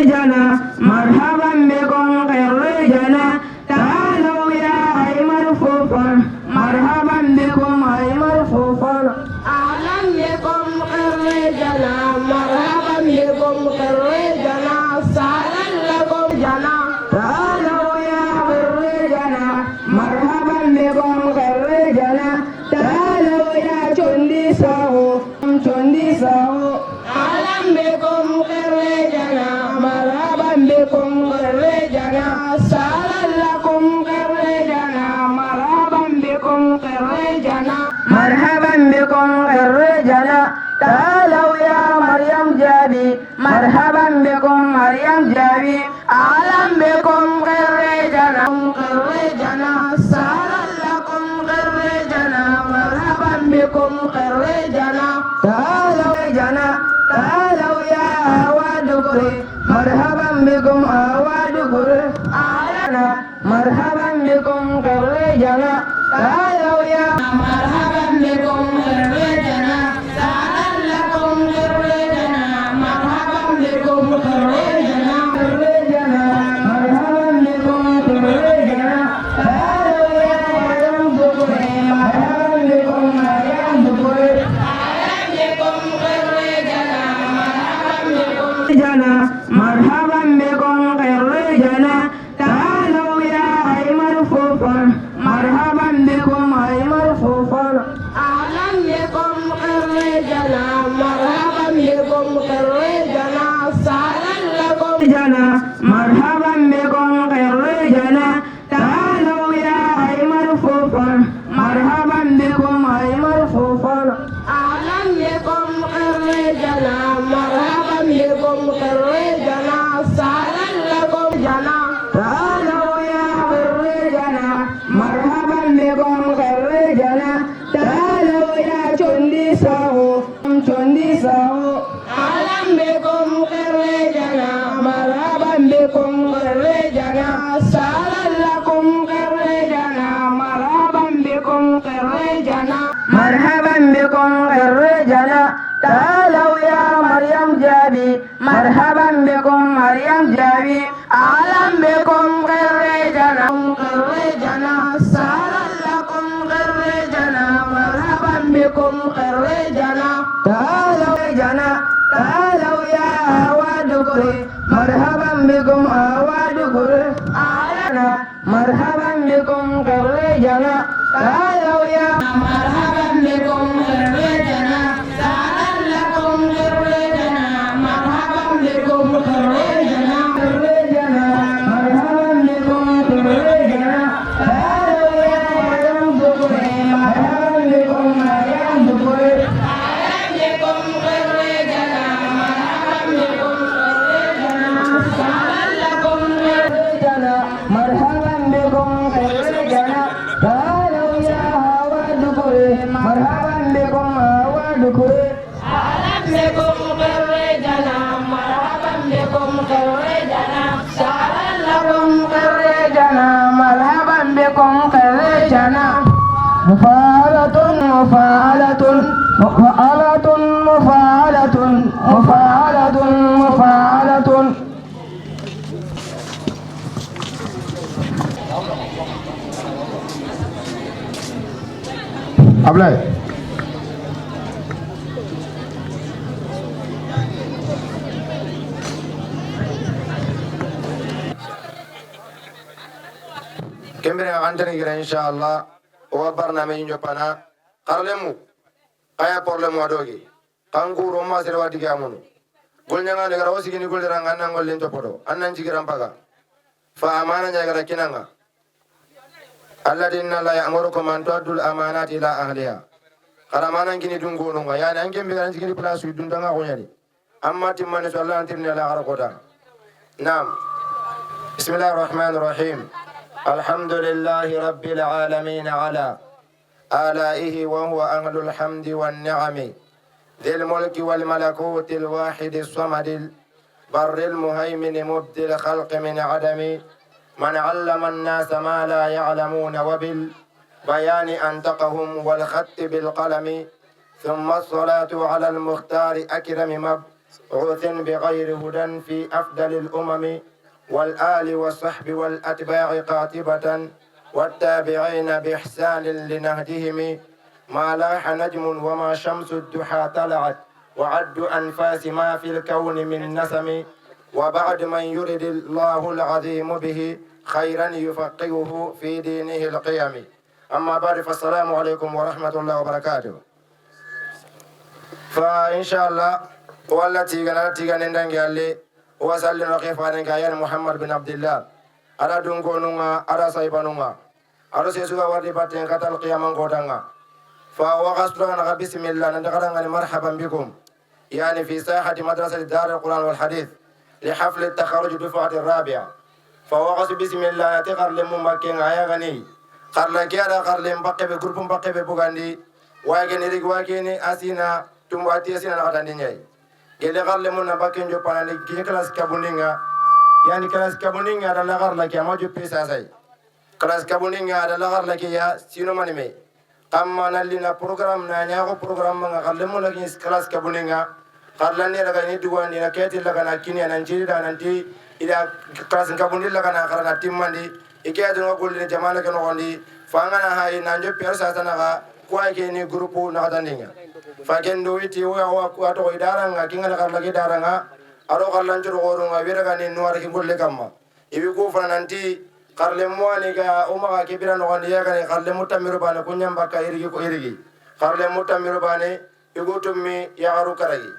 جنا مرحبا بكم خير جنا تعالوا يا أي مرفوفا مرحبا بكم أي مرفوفا أهلا بكم خير جنا مرحبا بكم خير جنا سهلا لكم جنا تعالوا يا خير جنا مرحبا بكم خير جنا تعالوا يا جندي ساهو جندي ساهو أهلا بكم خير جنا مرحبا بكم خريجنا سهلا لكم خريجنا مرحبا بكم خريجنا مرحبا بكم خريجنا تعالوا يا مريم جابي مرحبا بكم مريم جابي أهلا بكم خريجنا خريجنا سهلا لكم خريجنا مرحبا بكم خريجنا تعالوا جنا تعالوا يا أوادكري مرحبا بكم أوادكري أهلا مرحبا بكم خريجنا تعالوا يا مرحبا بكم خريجنا سهلا لكم خريجنا مرحبا بكم خريجنا خريجنا مرحبا بكم خريجنا تعالوا يا مريم ذكري مرحبا بكم مريم ذكري جنا مرحبا بكم خير جنا تعالوا يا أي مرفوفا مرحبا بكم أي مرفوفا أهلا بكم خير جنا مرحبا بكم خير جنا سهلا لكم جنا مرحبا بكم خير جنا تعالوا يا أي مرفوفا مرحبا بكم أي مرفوفا أهلا بكم خير جنا مرحبا بكم خير جنا سهلا لكم جنا تعالوا يا خير جنا مرحبا بكم خير جنا تعالوا يا جندي ساهو جندي ساهو أهلا بكم خير جنا مرحبا بكم خير جنا سهلا لكم خير جنا مرحبا بكم خير جنا مرحبا بكم خير جنا تعالوا يا مريم جابي مرحبا بكم مريم جابي أهلا بكم خير جنا خير جنا سهلا لكم خير جنا مرحبا بكم خير جنا تعالوا جنا تعالوا يا أوادكري مرحبا بكم أوادكري أهلا مرحبا بكم خير جنا تعالوا يا مرحبا بكم خير جنا سهلا لكم خير جنا مرحبا بكم خير جنا مرحبا بكم خير جنا تعالوا يا مريم ذكري مرحبا بكم مريم ذكري أهلا بكم خير جنا مرحبا بكم خير جنا سهلا لكم خير جنا مرحبا بكم خير جنا تعالوا يا أوادكري مرحبا بكم أوادكري أهلا بكم خير جنا مرحبا بكم خير جنا سهلا لكم خير جنا مرحبا بكم خير جنا مفعلة مفعلة مفعلة مفعلة مفعلة مفعلة Ablaye kembere antene gira inshallah o barnamij njopana qarlemu aya problème wadogi kankuro ma sere wadi gamunu golnyanga de gara wasigini goldera ngana ngollen topodo annan jigiran paga fa amana nya gara kinanga alladinna la ya'murukum an tu'addul amanati ila ahliha qaramana ngini dungono nga yani an gembe gara jigini place dundanga ko nyadi amma timmane so Allah antirni ala garakoda nam bismillahir rahmanir rahim alhamdulillahi rabbil alamin ala آلائه وهو أهل الحمد والنعم ذي الملك والملكوت الواحد الصمد البر المهيمن مبدي الخلق من عدم من علم الناس ما لا يعلمون وبالبيان أنطقهم والخط بالقلم ثم الصلاة على المختار أكرم غوث بغير هدى في أفضل الأمم والآل والصحب والأتباع قاطبة والتابعين بإحسان لنهجهم ما لاح نجم وما شمس الضحى طلعت وعد أنفاس ما في الكون من نسم وبعد من يرد الله العظيم به خيرا يفقهه في دينه القيم أما بعد فالسلام عليكم ورحمة الله وبركاته. فإن شاء الله ولا تيغنا ندنجي علي وسلم وقفان كاين محمد بن عبد الله على دونغونغا على سايبانونغا على سيسوغا وردي باتين كتال قيامان غودانغا فوقصتنا بسم الله ندغران مرحبا بكم يعني في ساحة مدرسة دار القرآن والحديث لحفل التخرج دفعة الرابعة. فوقص بسم الله تقر لممكن غني قرلا كيادا قرلم بقى بجروب بقى ببغاندي واجن ريك واجن أسينا تمواتي أسينا نقدني gele garle mun na bakken jo panani ki class kabuninga yani class kabuninga da lagar la ki amaju pesa sai class kabuninga da lagar la ki ya sino manime kamma nalina program na nya ko program nga garle mun la ki class kabuninga garlani daga ni duwani na keti la kana kini nan jiri da nanti ida class kabundi la kana garana timmandi ike adu ngol ni jamana ke no gondi fangana hay nanjo persa sana ga kwa ke ni grupu na daninga fakendo witi wa to idara nga kinga na karla idara nga aro karlan juro goro nga wira ga ni nuar ki golle kamma ibi ko fananti karle mwani ga uma ga kibira no gandi ya ga ni karle mutamiru bana kunyam baka irigi ko irigi karle mutamiru bane igotummi ya garu karagi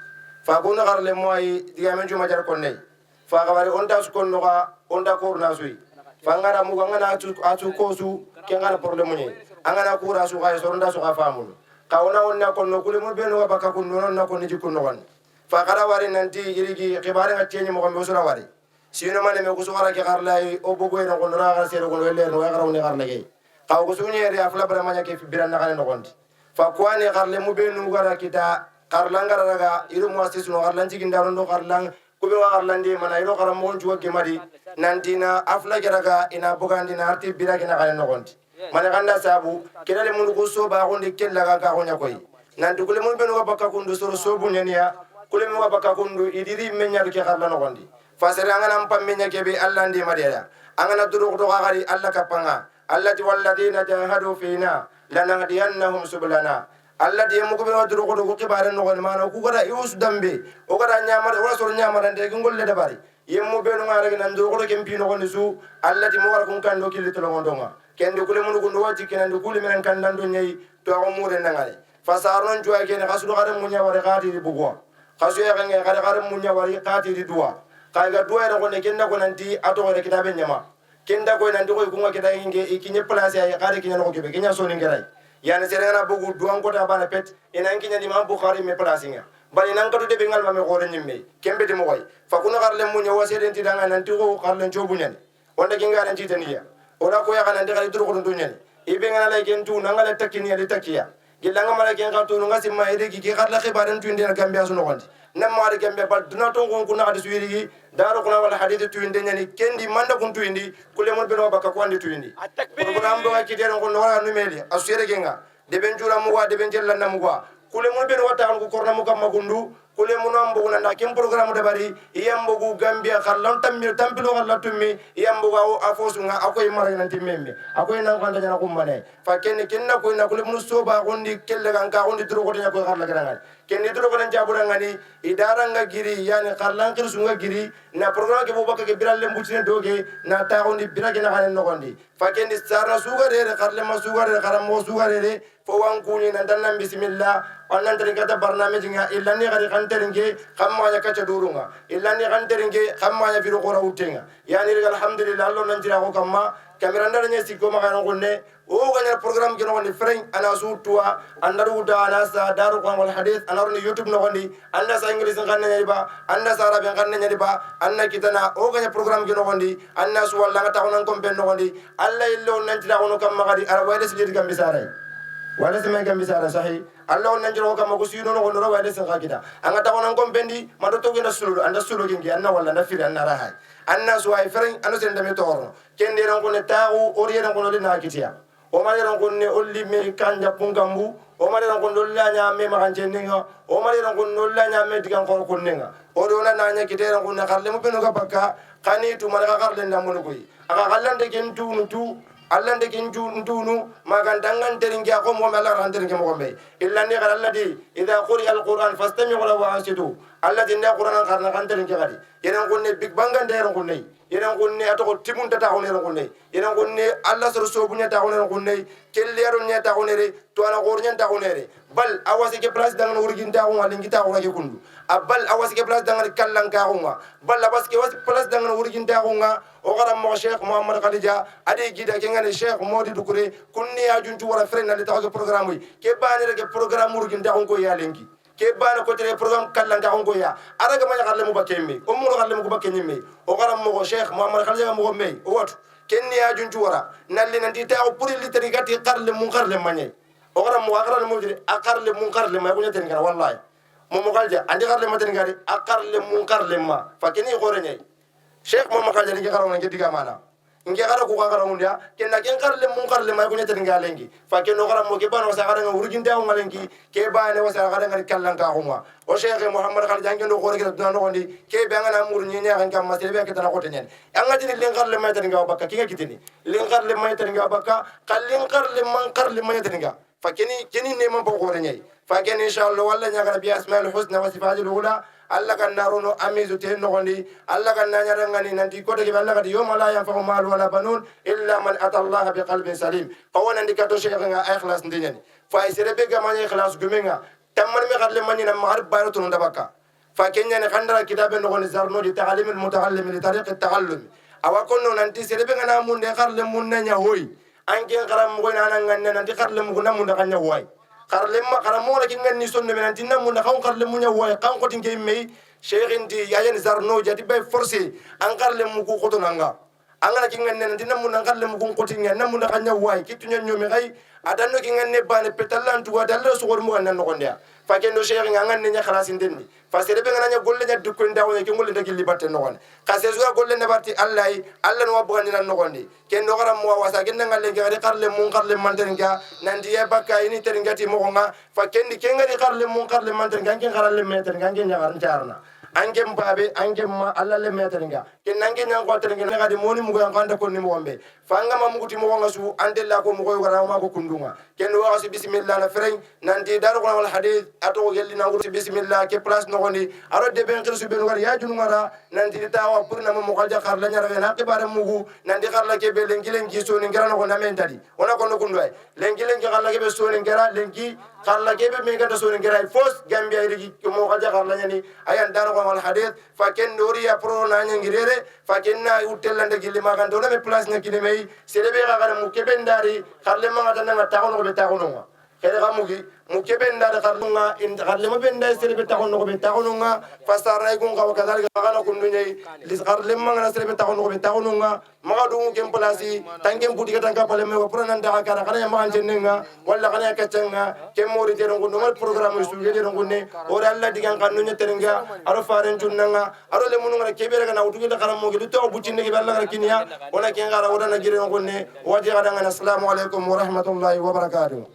fa ko na karle mwai diga men juma jar konne fa ga bari onta su konno ga onta ko na sui fa ngara mu ga ngana atu ko su ke ngara problème ni angana kura su ga so ronda su ga famu kawna wonna konno kule mo beno baka ko non na ko ni jikko no wan fa kada wari nanti irigi khibare ga tieni mo ko sura wari sino mane me ko so wara ke garlay o bogo en ko ra ga sero ko le no ga rawni garle ge kaw ko suni ri afla bara manya ke biran na no gondi fa ko ani garle mo benu gara kita garlanga raga iru mo asis no garlan ci gindaro no garlan ko be garlandi mana iro garam mo juwa ke mari nanti na afla garaga ina bogandi na arti birake na ga no gondi mana ganda sabu kedale mun ko so ba gondi kella ga ka gonya koy nanti kule mun benu baka kundu soro so bunyaniya kule mun baka kundu idiri menya ke garlan no gondi fasere angana mpammenya kebe Allah ndi madera angana duru do gari Allah kapanga allati walladina jahadu fina lanahdiyannahum subulana allati mugo be duru do kibare no gon mana ku gara yus dambe o gara nyamar o soro nyamar de ngol le dabari yemmu be no ngara nan duru do kempi no gon su allati mo war kun kando kilito lo gondonga kende kule mun gundu waji kenan kule men kan dan do nyai to o mure nangale fasaron juwa ken khasdu gara munya wari gati di bugwa khasu ya ngai gara munya wari gati di duwa kaiga duwa ro ne kenda ko nanti ato ko kitabe nyama kenda ko nanti ko kunga kita inge ikinye place ya kare kinya no kebe kinya so ni ngerai yani serena bugu duwan ko ta bana pet ina kinya di mam bukhari me place nga bani nan ko de bengal ma me ko re nyimme kembe de mo koy fa kuno garle munya waseden ti danga nanti ko garle jobu nyen wonde kinga ran ti taniya ora ko ya kana de kali duru ko dun nyen ibe ngana lay ken tu nangala takini ya de takiya gilanga mala ken ka tu ngasi ma ede ki garla khibaran tu ndena gambia so no gondi nam maari gembe bal duna to ngon kuna ade suwiri daru kuna wala hadith tu inde nyani kendi manda kun tu indi kule mon beno baka ko andi tu indi program do ki dero ngon wala numeli asere genga de ben jura mu wa de ben jella nam wa kule mon beno wata ko korna mu kam magundu kule mon ambo na kem program de bari yambo gu gambia khalon tammi tampilo wala tummi yambo ga afosu nga akoy mara nanti membe akoy nan kan dana ko mane fa ken kenna ko na kule mon soba gondi kelle kan ka gondi duro ko nya ko kharla gran kenni duro ko nan jabura ngani idara nga giri yani kharlan kirsu nga giri na program ke bobaka ke biral le mbutine doge na ta gondi birage na hanen no gondi fa kenni sarna suga de kharle ma suga de kharam mo suga de fo wankuni nan dan bismillah annan tan kata barnamij nga illani gari kan teringe kamma ya kacha durunga illani kan teringe kamma ya firu qora utenga yani alhamdulillah Allah nan jira ko kamma kamera ndar nya sikko ma kan gonne o ganya program ke no ni freng ana sutua andaru da ana sa daru qan wal hadith ana ni youtube no gondi anna sa english kan nya ba anna sa arab kan nya ba anna kitana o ganya program ke no gondi anna su walla ngata ko nan kompen no gondi alla illo nan jira ko no kamma gadi ara wayde sidi kam bisare wala semen kam bisara sahi Allah on nanjiro kam ko sino no no wala sen kakida anga ta onan kombendi mado to gina sulu anda sulu gingi anna wala na firi anna rahay anna so ay feren anu sen dami torno kende ron ko ne tawu oriye ron ko no dina kitiya o ma ron ko ne olli me kanja pungambu o mari ran kundulla nya me ma kanjenninga o mari ran kundulla nya me digan ko kunnenga o do na nya kitera kunna karle mo beno ga bakka kani tu mara karle ndamunu koy aka kallande kentu nutu allande kinju ndunu magandangan teringi ko mo mala ran teringi mo be illa ni qala alladi idha quri'a alquran fastami'u lahu wa ansitu alladi na qur'an karna kan teringi gadi yenen kunne big bangan de ran kunne yenen kunne atoko timun ta ko ne ran kunne yenen kunne allah sor so bunya ta ko ne ran kunne kellero nya ta ko ne re to ala gornya ta ko ne re bal awasi ke place dangan urgin ta ko ngalin kita ko ke kundu abal awasi ke place dangan kallan ka ko bal awasi ke place dangan urgin ta ko nga o garam mo cheikh mohammed khadija ade gida ke ngane cheikh modi dukure kunni ya juntu wala fren na ta ko programme ke bani rek programme urgin ta ko ya lengi ke bana ko tere programme kallan ka ko ya araga ma xarle mu bakemme o mu xarle mu bakenni me o garam mo cheikh mohammed khadija mo me o wat kenni ya juntu wara nalli nanti ta ko puri litri gati qarle mu qarle manye o garam mo agral mo dire akarle mu qarle ma ko nyata ngara wallahi mo galja andi qarle ma tan ngari akarle mu qarle ma fa kenni gore nyai cheikh mo makal jani ngara wona ngediga mana ngara ko ngara mundia kenna ken qarle mu qarle ma ko nyata ngalengi fa kenno garam mo ke bana wasa gara ngurugin taw ngalengi ke bana wasa gara ngari kallan ka ko o cheikh mohammed khal jangi ndo gore gida no ngondi ke be ngana mur nyi nya kan kam masel be ke tan ko tenyen anga tini len qarle ma tan ngaw bakka kinga kitini len qarle ma tan ngaw bakka kallin qarle man qarle ma tan ngaw fa keni ne man bo gore nyai fa ken inshallah walla nya gara bi asmaul husna wa sifatul ula alla kan naruno amizu te nogondi alla kan nanyara ngani nanti ko de alla kadi yoma la yanfa mal wala banun illa man ata allah bi qalbin salim qawana ndikato cheikh nga ikhlas ndinyani fa serebe ga manya ikhlas gumenga tamman me khalle manina maghrib bayatu ndabaka fa kenya ne khandara kitabe nogondi zarno di ta'lim al muta'allim li tariq al ta'allum awa konno nanti serebe ga namunde kharle munnya hoy anke garam mo nana nganne nanti kharle mu namunde kanya hoy karle ma karamo la kinga ni sonne men tinna mun xaw karle mu nya way kan ko tinge me cheikh indi yayen zarno jadi bay forcé an karle mu ko ko tonanga angana kinga ne tinna mun karle mu ko tinga na mun xanya way kitu nyen nyomi xay adanno kinga ne bane petalan tu wadalla so gor mu nan no gondia fa kendo cheikh nga nganne nya khalas ndendi fa sere be ngana nya golle nya dukko ndaw ke golle ndagi liberté no gon ka se zuwa golle ne barti allah allah no wabugani nan no gondi kendo garam mo wasa kenna ngalle ngari karle mun karle manten nga nandi ya bakka ini teringati mo nga fa kendi kengari karle mun karle manten nga ngen karle meten nga ngen nyaar ntarna angem babe angem ma allah le meten nga ken nange nyang ko teringa ngadi moni mu ga nganda ko ni mo wambe fa nga ma muguti mo nga su andella ko mo ko gara ma ko kundunga ken wa si bismillah na fereng nandi daru ko wal hadith ato gelli na ngurti bismillah ke place no goni aro de ben khirsu ben gar ya junu ngara nandi tawa purna mo ko ja khar la nyara na ke bare mugu nandi khar la ke be lengi lengi so ni ngara no ko na men tadi ona ko no kundoy lengi lengi khar la ke be so ni ngara lengi khar la ke be me ga so ni ngara fos gambia iri mo ko ja khar la nyani ayan daru ko wal hadith fa ken dori ya pro na ngirere fa ken na utellande gilli ma kan do na me place ngakini me serebe ga ga mu ke ben dari khar le ma ga tan na ta ko no be ta ko no kere gamugi mukebenda da karnunga in karle mabenda serebe takono be takonunga fasara igun ka wakadalika kana kundunyai lis karle mangana serebe takono be takonunga magadu ngem plasi tangem budi katanga pale me wapurana nda kana kana ya manjenenga walla kana ya kacenga kemori tero ngundo mal programme suje tero ngunne ora alla digan kanunya terenga aro faren junnanga aro le mununga kebere kana utugi da kana mogi lutto bucinde ke balla kinya ona kengara ora na gire ngunne waji kadanga assalamu alaikum wa rahmatullahi wa barakatuh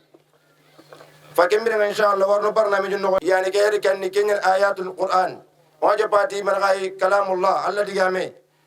فكملنا إن شاء الله ورنا برنامج النغو يعني كهر كان نكين آيات القرآن وجباتي من غاي كلام الله الذي جامع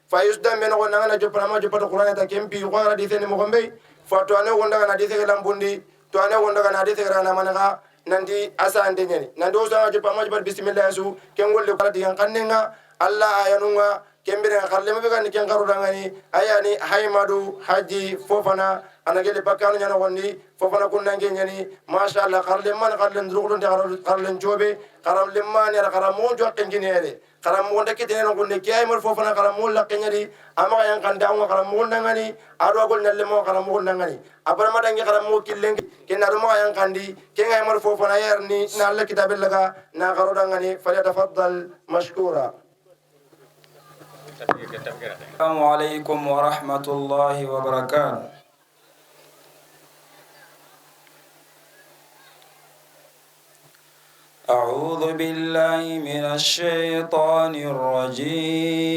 فيسدم من غو نغنا جبنا ما جبت القرآن تكيم بي وقال ديثني مغمبي فتوانا غندا ديث كلام بندي توانا غندا ديث كرانا منغا نندي أسا أندنيني نندو سا جبنا ما جبت بسم الله يسوع كنقول لك ديان كننغا الله آيانونغا kembere kharle mabe kan ken garu dangani ayani haymadu haji fofana anagele bakanu nyana wonni fofana kunnange nyani masha Allah kharle man kharle ndrugulun de kharle jobe kharle man ya kharamo jo kenginere kharamo ndake tenen gonne kiyay mar fofana kharamo la kenyari ama yang kan dawo kharamo ndangani ado gol nalle mo kharamo ndangani abara madangi kharamo killengi kenaro mo yang kandi kengay mar fofana yarni na Allah kitabel laga na garu dangani falyatafaddal mashkura. السلام عليكم ورحمة الله وبركاته. أعوذ بالله من الشيطان الرجيم.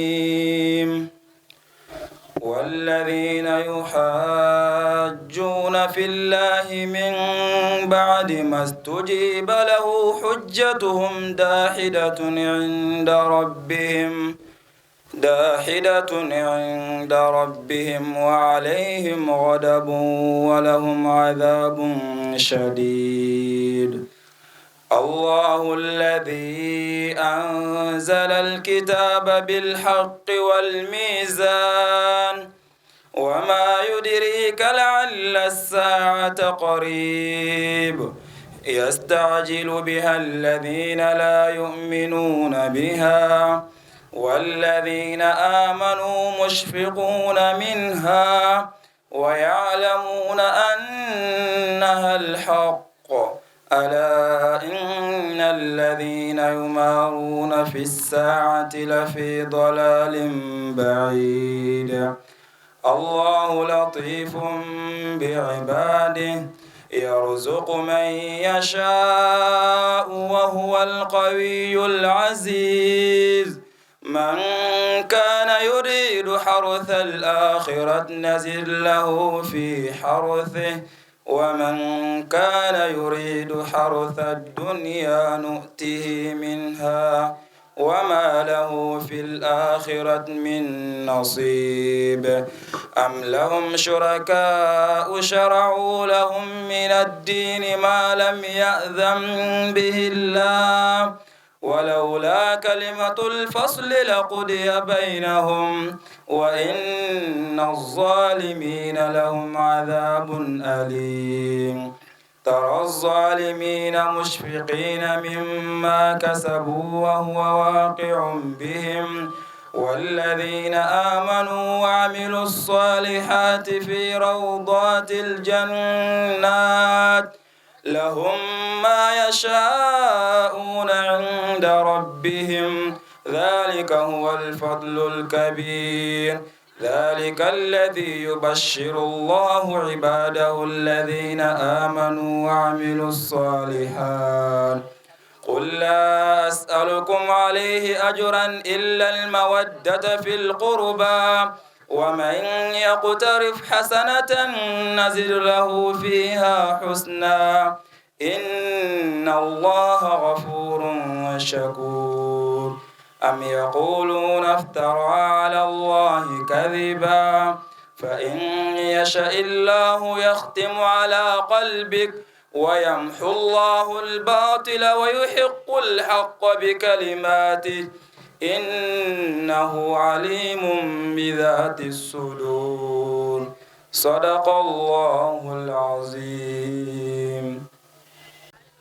والذين يحاجون في الله من بعد ما استجيب له حجتهم داحدة عند ربهم وعليهم غضب ولهم عذاب شديد. الله الذي أنزل الكتاب بالحق والميزان وما يدريك لعل الساعة قريب يستعجل بها الذين لا يؤمنون بها والذين آمنوا مشفقون منها ويعلمون أنها الحق. ألا إن الذين يمارون في الساعة لفي ضلال بعيد. الله لطيف بعباده يرزق من يشاء وهو القوي العزيز. من كان يريد حرث الآخرة نزل له في حرثه ومن كان يريد حرث الدنيا نؤته منها وما له في الآخرة من نصيب. أم لهم شركاء شرعوا لهم من الدين ما لم يأذن به الله ولولا كلمة الفصل لقضي بينهم وإن الظالمين لهم عذاب أليم. ترى الظالمين مشفقين مما كسبوا وهو واقع بهم والذين آمنوا وعملوا الصالحات في روضات الجنات لهم ما يشاءون عند ربهم ذلك هو الفضل الكبير. ذلك الذي يبشر الله عباده الذين آمنوا وعملوا الصالحات. قل لا أسألكم عليه أجرا إلا المودة في القربى ومن يقترف حسنة نزد له فيها حسنا إن الله غفور شكور. أم يقولون افترى على الله كذبا فإن يشاء الله يختم على قلبك ويمحو الله الباطل ويحق الحق بكلماته إنه عليم بذات الصدور. صدق الله العظيم.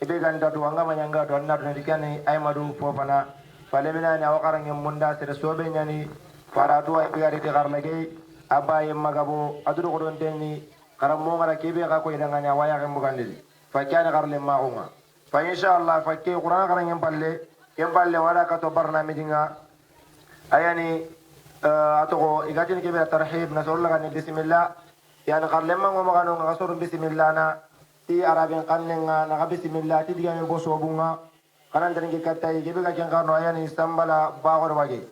ibe ganda to anga manyanga to anna to dikani ay madu fofana falemina ni awakaran ngem munda sere sobe nyani para to ay bigari te garlage abaye magabo aduru ko don tenni karamo ngara kebe ka ko idanga nya waya ngem bugandeli fa kyana garle maunga fa inshallah fa ke qur'an garan ngem palle wala ka to barnamijinga ayani atoko igatin kebe tarhib nasolla kan bismillah yani garle mango magano ngasoro bismillah na ti arabin kannenga na bismillah ti diga men boso bunga kanan tan ke katta ke be ga ken karno ayani sambala baagor wage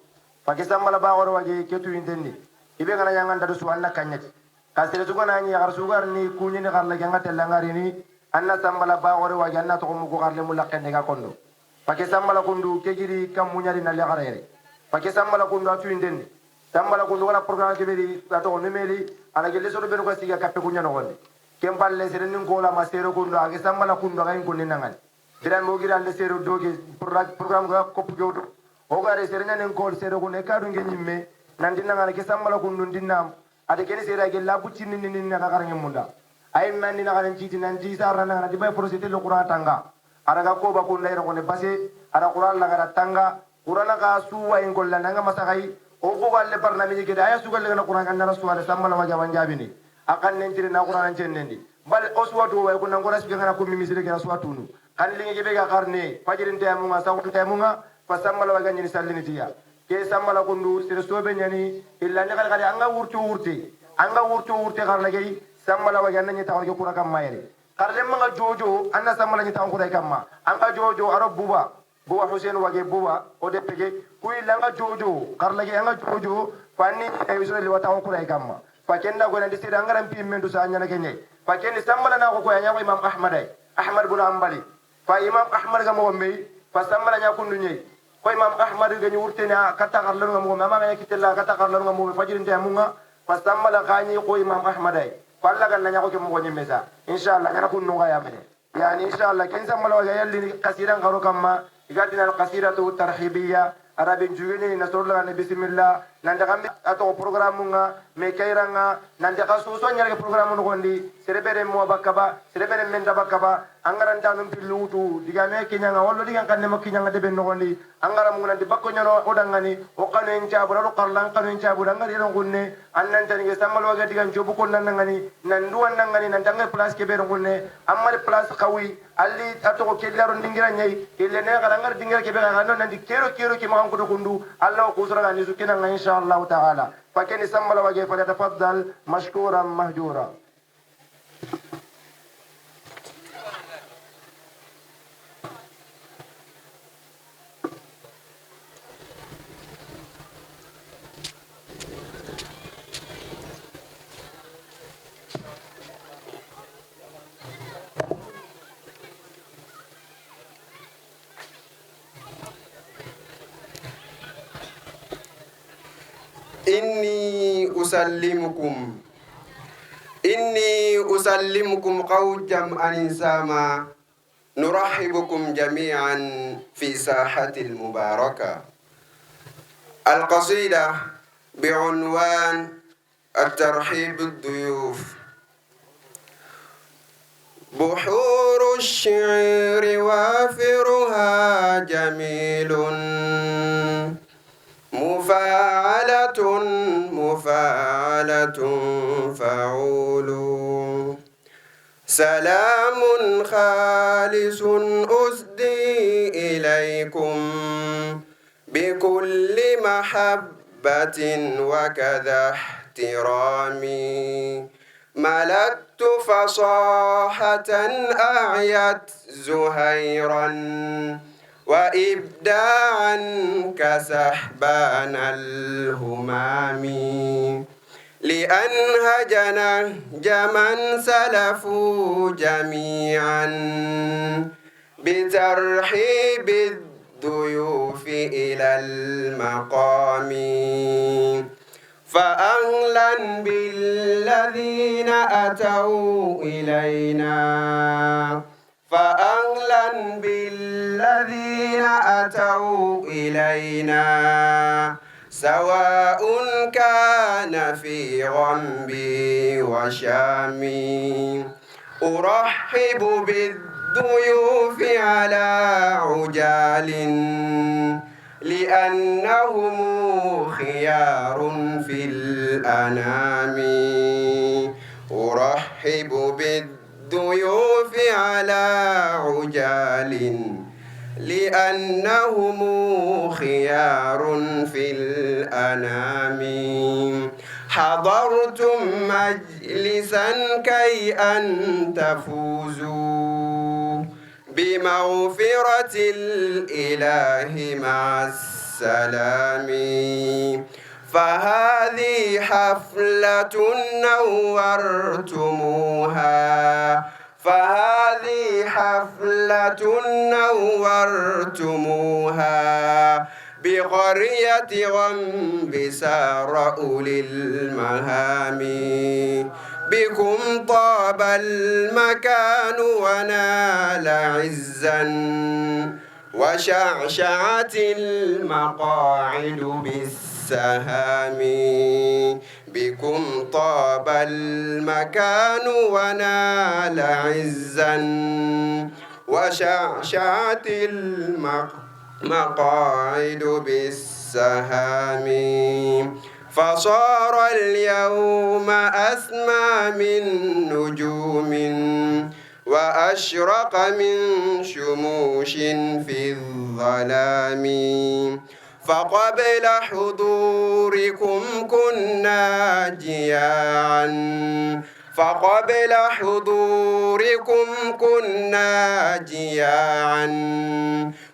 pake sambala baagor wage ke tu intendi ibe kana yangan dadu su alla kanyati kasere su kana ni gar sugar ni kunyi ni garla ganga telangari ni anna sambala baagor wage anna to mu ko garle mu lakkende ga kondo pake sambala kundu ke giri kam munyari na le garere pake sambala kundu atu intendi sambala kundu wala programme ke be to nemeli ana gelle so be ko siga kappe kunya no gonde kempalle serenin kola ma sero kundo age sambala kundo ga ko ninangal diran mo gira le sero doge program ga ko pjodo o gare serenya nen kol sero ko ne kadu nge nyimme nan dinanga ke sambala kundo dinnam ade ken sero age labu cinni ni na ga garnge munda ay man ni na garan citi nan ji sarra na di bay procédure le qur'an tanga ara ga ko ba ko ndayra ko ne base ara qur'an la gara tanga qur'an ga suwa en golla nanga masakai o ko galle barnamiji ke aya su galle na qur'an kan na rasul sambala wa jaban jabini akan nentire na qur'an cennendi bal oswatu way ko nangora su ngana ko mi misire ke aswatu nu kan lingi be ga karne fajirin tayamunga sawun tayamunga fa sambala wa ganni sallini tiya ke sambala ko ndu sire sobe nyani illa ne kal kali anga wurtu karla gay sambala wa ganni taw ke qur'an kam mayre karle manga jojo anna sambala ni taw qur'an kam ma anga jojo arabuba buwa Hussein wage buwa o de pege kuy langa jojo karla gay anga jojo fanni e wisole li wata qur'an kam ma fakenda go nandi sida ngaram pi mendu sa nyana kenye fakendi sambala na ko ko nya imam ahmadai Ahmad bin Hanbali fa Imam Ahmad ga mo mei fa samala nya kundu nyei ko Imam Ahmad ga ni wurtena kata karlan ga mo mama ga kitella kata karlan ga mo fajirin ta munga fa samala khani ko Imam Ahmad ay falla ga nya ko ke mo nyemesa inshallah kana kunnu ga ya mene yani inshallah ken samala ga yalli qasiran garu kamma igatina al qasiratu tarhibiyya arabin jugene na sorla ne bismillah nanda kambe ato programme nga me kayranga nanda kasu so nyarge programme no gondi serebere mo bakaba serebere menda bakaba angara ndanum pilutu digame kinyanga wallo digan kanne mo kinyanga de ben no gondi angara mo nandi bakko nyano odangani o kanu en cabura ro karlan kanu en cabura ngari ron gonne annan tan ge samal waga digan jobu ko nangani nandu nangani nandanga place ke be ron gonne amal place qawi alli ato ko kellaro dingira nyai ille ne gara ngar dingira ke be ga non nandi kero ke ma ko kundu allah ko sura ni sukina nga inshallah taala fakeni sammala wage falyatafaddal mashkuran mahjura إني أسلمكم قوجا أنساما نرحبكم جميعا في ساحة المباركة. القصيدة بعنوان الترحيب بالضيوف. بحور الشعر وافرها جميل مفاعلة فعول سلام خالص أسدي إليكم بكل محبة وكذا احترامي ملكت فصاحة أعيت زهيرا وإبداعا كسحبان الهمام لأنهجنا جمن سلفوا جميعا بترحيب الضيوف إلى المقام فأهلا بالذين أتوا إلينا سواء كان في غنبي وشامي أرحب بالضيوف على عجال لأنهم خيار في الأنام أرحب بالضيوف على عجال لأنهم خيار في الأنام حضرتم مجلسا كي أن تفوزوا بمغفرة الإله مع السلام فهذه حفلة نورتموها بقرية غنبسار أولي المهام بكم طاب المكان ونال عزا وشعشعت المقاعد بالسهام بكم طاب المكان ونال عزا وشعشعت المقاعد بالسهام فصار اليوم أسمى من نجوم وأشرق من شموش في الظلام فقبل حضوركم كنا جياعا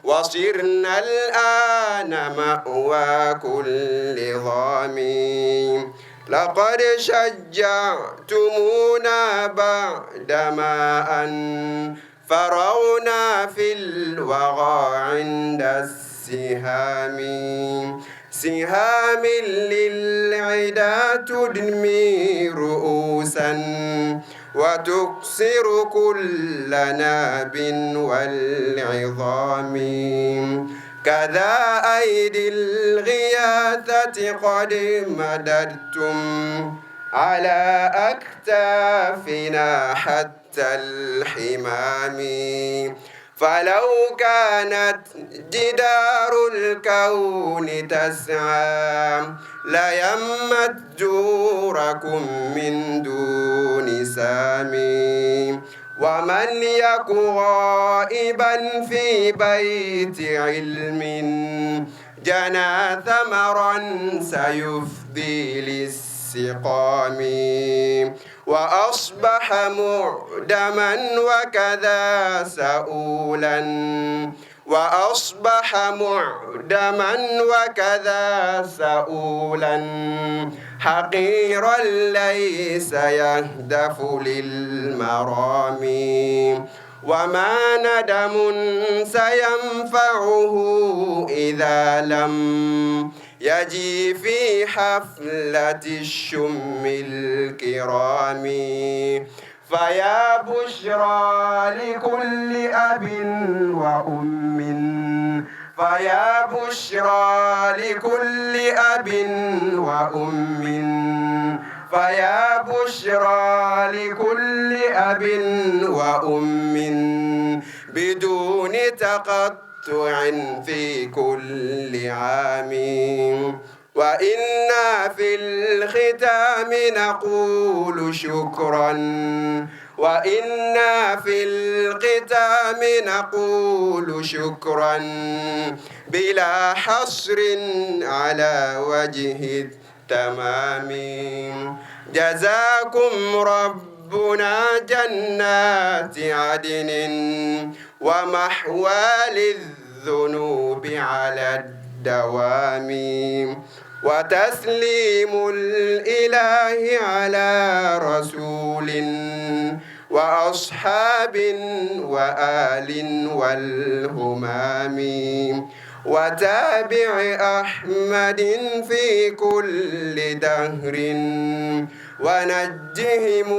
وصرنا الآن مأوى كل ظامي لقد شجعتمونا بعدما فرعنا في الوغى عند السهام سهام للعدا تدمي رؤوسا وتكسر كل ناب والعظام كذا أيدي الغياثة قد مددتم على أكتافنا حتى الحمام فلو كانت جدار الكون تسعى ليمت جوركم من دون سامي ومن يك غائبا في بيت علم جنى ثمرا سيفضي للسقام وأصبح معدما وكذا سؤولا وأصبح معدما وكذا سؤولا حقيرا ليس يهدف للمرام وما ندم سينفعه إذا لم يجي في حفلة الشم الكرام فيا بشرى لكل أب وأم فيا بشرى لكل أب وأم فيا بشرى لكل أب وأم بدون تقطع في كل عام وإنا في الختام نقول شكرا وإنا في الختام نقول شكرا بلا حصر على وجه التمام جزاكم ربنا جنات عدن ومحوى للذنوب على الدوام وتسليم الإله على رسول وأصحاب وآل والهمام وتابع أحمد في كل دهر ونجهم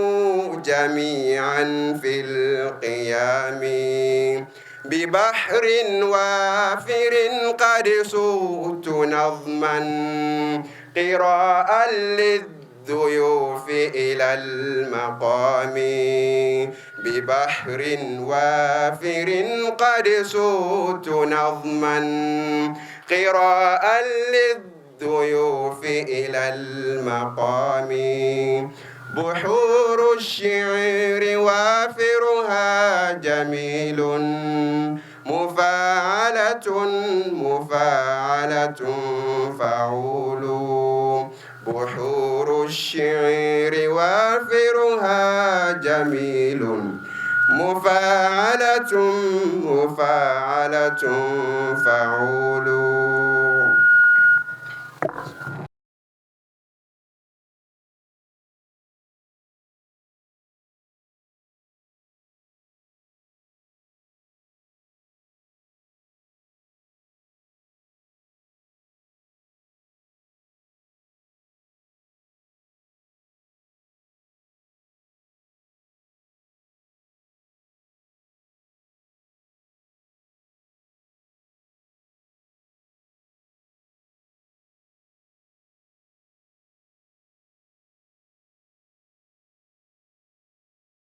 جميعا في القيام ببحر وافر قد صوت نظما قراء للضيوف إلى المقام ببحر وافر قد صوت نظما قراء للضيوف إلى المقام بحور الشعر وافرها جميل مفاعلة مفاعلة فعول بحور الشعر وافرها جميل مفاعلة مفاعلة فعول